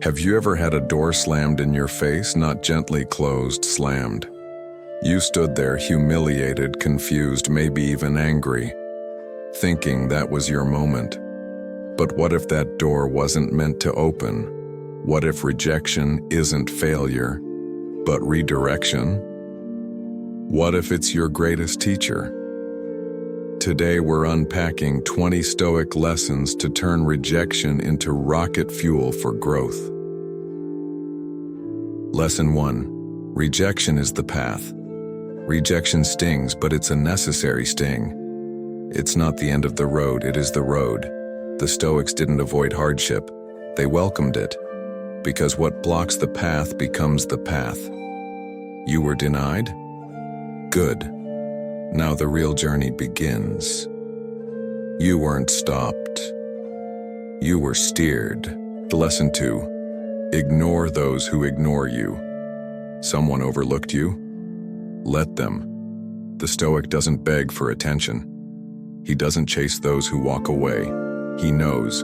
Have you ever had a door slammed in your face, not gently closed, slammed? You stood there humiliated, confused, maybe even angry, thinking that was your moment. But what if that door wasn't meant to open? What if rejection isn't failure, but redirection? What if it's your greatest teacher? Today we're unpacking 20 Stoic lessons to turn rejection into rocket fuel for growth. Lesson 1. Rejection is the path. Rejection stings, but it's a necessary sting. It's not the end of the road, it is the road. The Stoics didn't avoid hardship, they welcomed it. Because what blocks the path becomes the path. You were denied? Good. Now the real journey begins. You weren't stopped. You were steered. Lesson 2. Ignore those who ignore you. Someone overlooked you? Let them. The Stoic doesn't beg for attention. He doesn't chase those who walk away. He knows,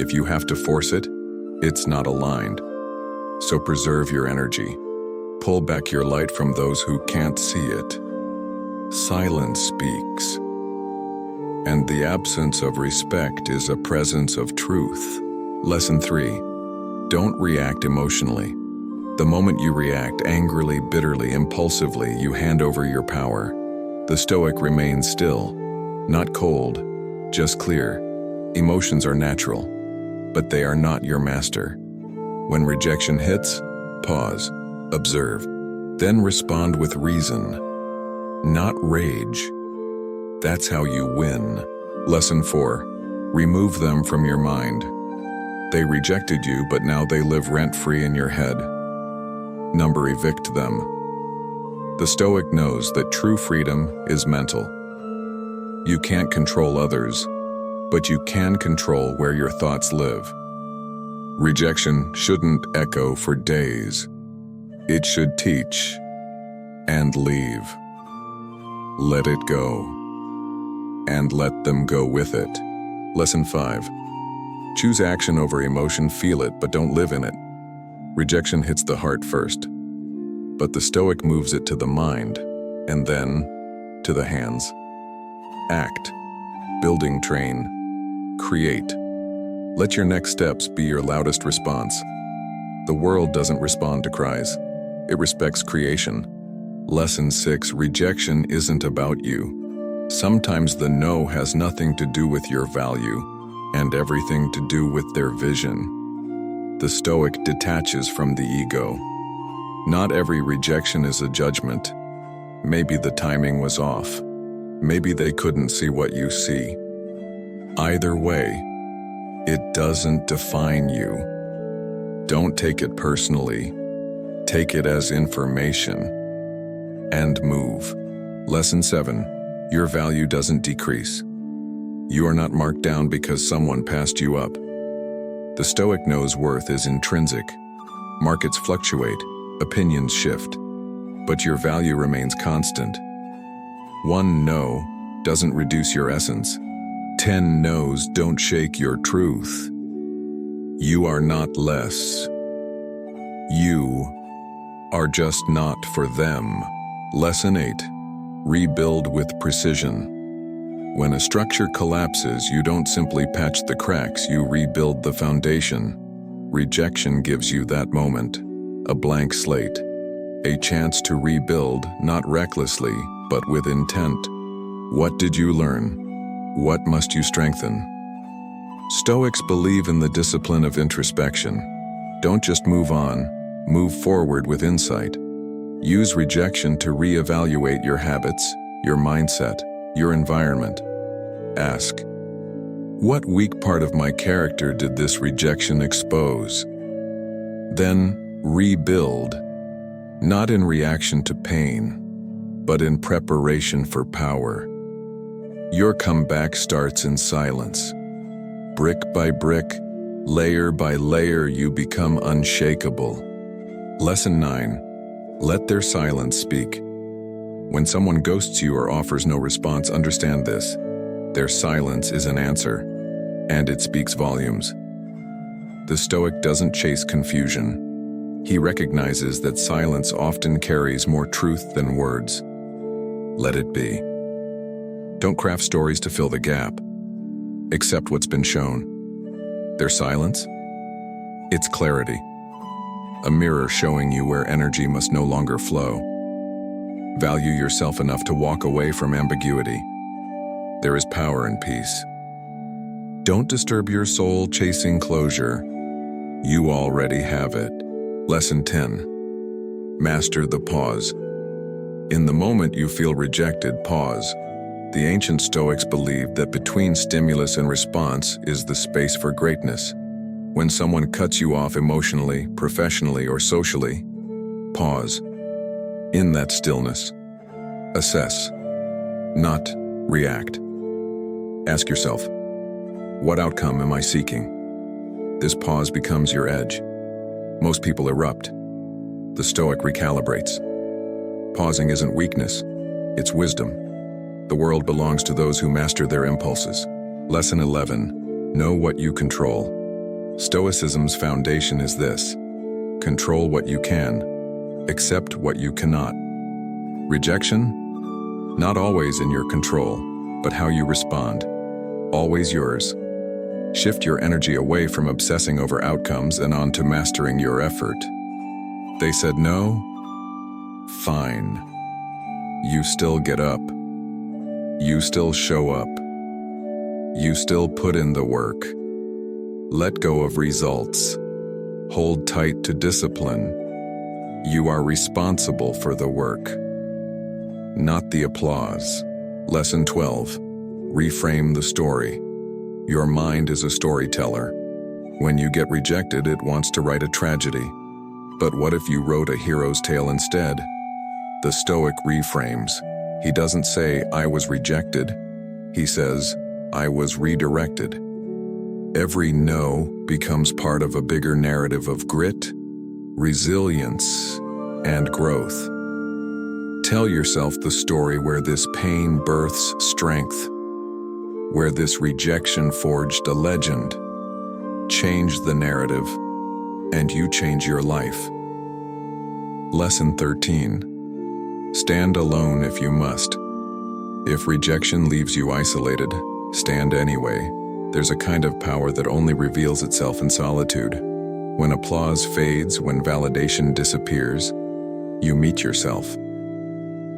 if you have to force it, it's not aligned. So preserve your energy. Pull back your light from those who can't see it. Silence speaks. And the absence of respect is a presence of truth. Lesson 3. Don't react emotionally. The moment you react angrily, bitterly, impulsively, you hand over your power. The Stoic remains still, not cold, just clear. Emotions are natural, but they are not your master. When rejection hits, pause, observe, then respond with reason, not rage. That's how you win. Lesson 4. Remove them from your mind. They rejected you, but now they live rent-free in your head. Number evict them. The Stoic knows that true freedom is mental. You can't control others, but you can control where your thoughts live. Rejection shouldn't echo for days. It should teach and leave. Let it go, and let them go with it. Lesson 5. Choose action over emotion, feel it, but don't live in it. Rejection hits the heart first, but the Stoic moves it to the mind, and then to the hands. Act, building, train, create. Let your next steps be your loudest response. The world doesn't respond to cries. It respects creation. Lesson 6. Rejection isn't about you. Sometimes the no has nothing to do with your value and everything to do with their vision. The Stoic detaches from the ego. Not every rejection is a judgment. Maybe the timing was off. Maybe they couldn't see what you see. Either way, it doesn't define you. Don't take it personally. Take it as information. And move. Lesson 7. Your value doesn't decrease. You are not marked down because someone passed you up. The Stoic knows worth is intrinsic. Markets fluctuate, opinions shift, but your value remains constant. One no doesn't reduce your essence. 10 no's don't shake your truth. You are not less. You are just not for them. Lesson 8. Rebuild with precision. When a structure collapses, you don't simply patch the cracks, you rebuild the foundation. Rejection gives you that moment, a blank slate, a chance to rebuild, not recklessly, but with intent. What did you learn? What must you strengthen? Stoics believe in the discipline of introspection. Don't just move on, move forward with insight. Use rejection to reevaluate your habits, your mindset, your environment. Ask, what weak part of my character did this rejection expose? Then rebuild, not in reaction to pain, but in preparation for power. Your comeback starts in silence. Brick by brick, layer by layer, you become unshakable. Lesson 9. Let their silence speak. When someone ghosts you or offers no response, understand this. Their silence is an answer, and it speaks volumes. The Stoic doesn't chase confusion. He recognizes that silence often carries more truth than words. Let it be. Don't craft stories to fill the gap. Accept what's been shown. Their silence? It's clarity. A mirror showing you where energy must no longer flow. Value yourself enough to walk away from ambiguity. There is power in peace. Don't disturb your soul chasing closure. You already have it. Lesson 10. Master the pause. In the moment you feel rejected, pause. The ancient Stoics believed that between stimulus and response is the space for greatness. When someone cuts you off emotionally, professionally, or socially, pause. In that stillness, assess, not react. Ask yourself, what outcome am I seeking? This pause becomes your edge. Most people erupt. The Stoic recalibrates. Pausing isn't weakness, it's wisdom. The world belongs to those who master their impulses. Lesson 11. Know what you control. Stoicism's foundation is this: control what you can, accept what you cannot. Rejection? Not always in your control, but how you respond. Always yours. Shift your energy away from obsessing over outcomes and onto mastering your effort. They said no? Fine. You still get up. You still show up. You still put in the work. Let go of results. Hold tight to discipline. You are responsible for the work, not the applause. Lesson 12. Reframe the story. Your mind is a storyteller. When you get rejected, it wants to write a tragedy. But what if you wrote a hero's tale instead? The Stoic reframes. He doesn't say, I was rejected. He says, I was redirected. Every no becomes part of a bigger narrative of grit, resilience, and growth. Tell yourself the story where this pain births strength, where this rejection forged a legend. Change the narrative, and you change your life. Lesson 13. Stand alone if you must. If rejection leaves you isolated, stand anyway. There's a kind of power that only reveals itself in solitude. When applause fades, when validation disappears, you meet yourself.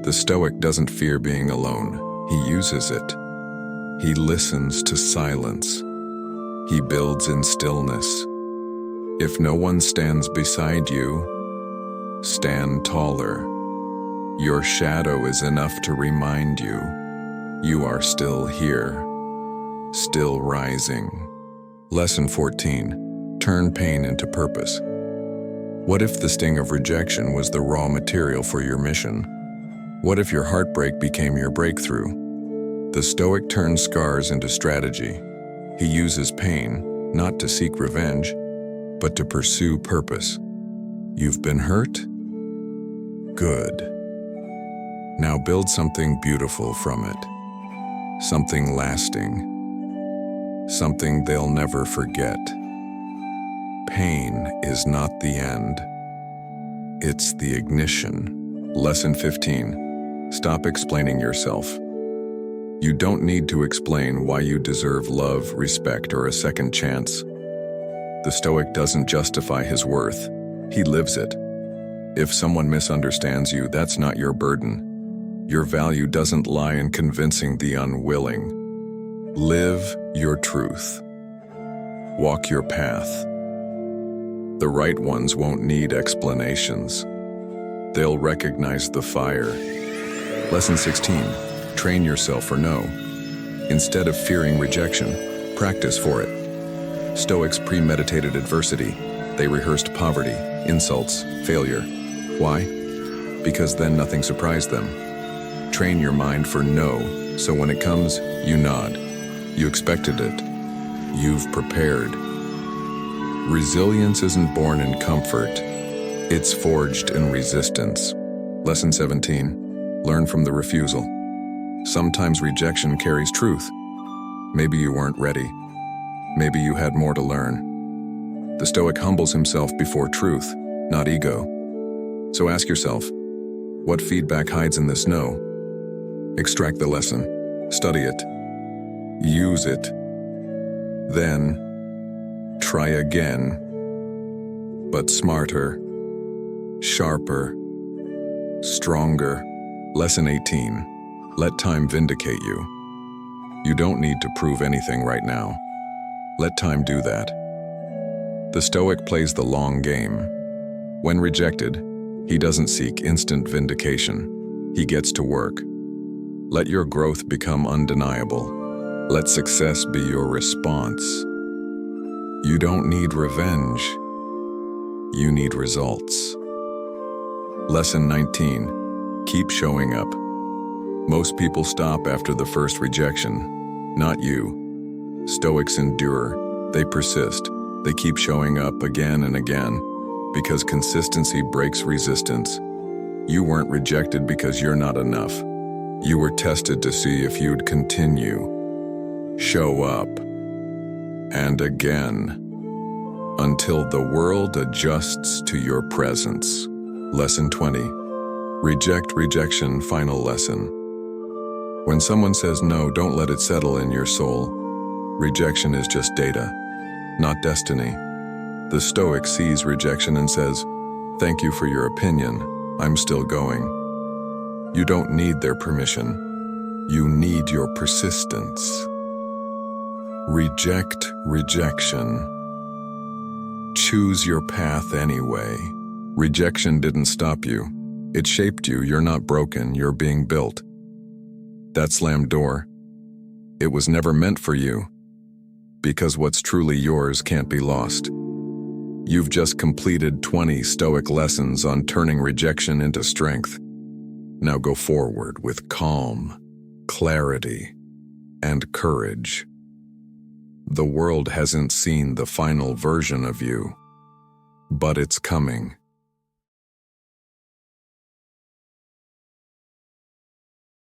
The Stoic doesn't fear being alone. He uses it. He listens to silence. He builds in stillness. If no one stands beside you, stand taller. Your shadow is enough to remind you, you are still here. Still rising. Lesson 14. Turn pain into purpose. What if the sting of rejection was the raw material for your mission? What if your heartbreak became your breakthrough? The Stoic turns scars into strategy. He uses pain, not to seek revenge, but to pursue purpose. You've been hurt? Good. Now build something beautiful from it. Something lasting. Something they'll never forget. Pain is not the end. It's the ignition. Lesson 15. Stop explaining yourself. You don't need to explain why you deserve love, respect, or a second chance. The Stoic doesn't justify his worth. He lives it. If someone misunderstands you, that's not your burden. Your value doesn't lie in convincing the unwilling. Live your truth. Walk your path. The right ones won't need explanations. They'll recognize the fire. Lesson 16. Train yourself for no. Instead of fearing rejection, practice for it. Stoics premeditated adversity. They rehearsed poverty, insults, failure. Why? Because then nothing surprised them. Train your mind for no, so when it comes, you nod. You expected it. You've prepared. Resilience isn't born in comfort. It's forged in resistance. Lesson 17. Learn from the refusal. Sometimes rejection carries truth. Maybe you weren't ready. Maybe you had more to learn. The Stoic humbles himself before truth, not ego. So ask yourself, what feedback hides in this no? Extract the lesson, study it, use it, then try again, but smarter, sharper, stronger. Lesson 18. Let time vindicate you. You don't need to prove anything right now. Let time do that. The Stoic plays the long game. When rejected, he doesn't seek instant vindication. He gets to work. Let your growth become undeniable. Let success be your response. You don't need revenge. You need results. Lesson 19. Keep showing up. Most people stop after the first rejection. Not you. Stoics endure. They persist. They keep showing up again and again because consistency breaks resistance. You weren't rejected because you're not enough. You were tested to see if you'd continue. Show up. And again. Until the world adjusts to your presence. Lesson 20. Reject rejection. Final lesson. When someone says no, don't let it settle in your soul. Rejection is just data, not destiny. The Stoic sees rejection and says, "Thank you for your opinion. I'm still going." You don't need their permission. You need your persistence. Reject rejection. Choose your path anyway. Rejection didn't stop you. It shaped you. You're not broken. You're being built. That slammed door, it was never meant for you. Because what's truly yours can't be lost. You've just completed 20 Stoic lessons on turning rejection into strength. Now go forward with calm, clarity, and courage. The world hasn't seen the final version of you, but it's coming.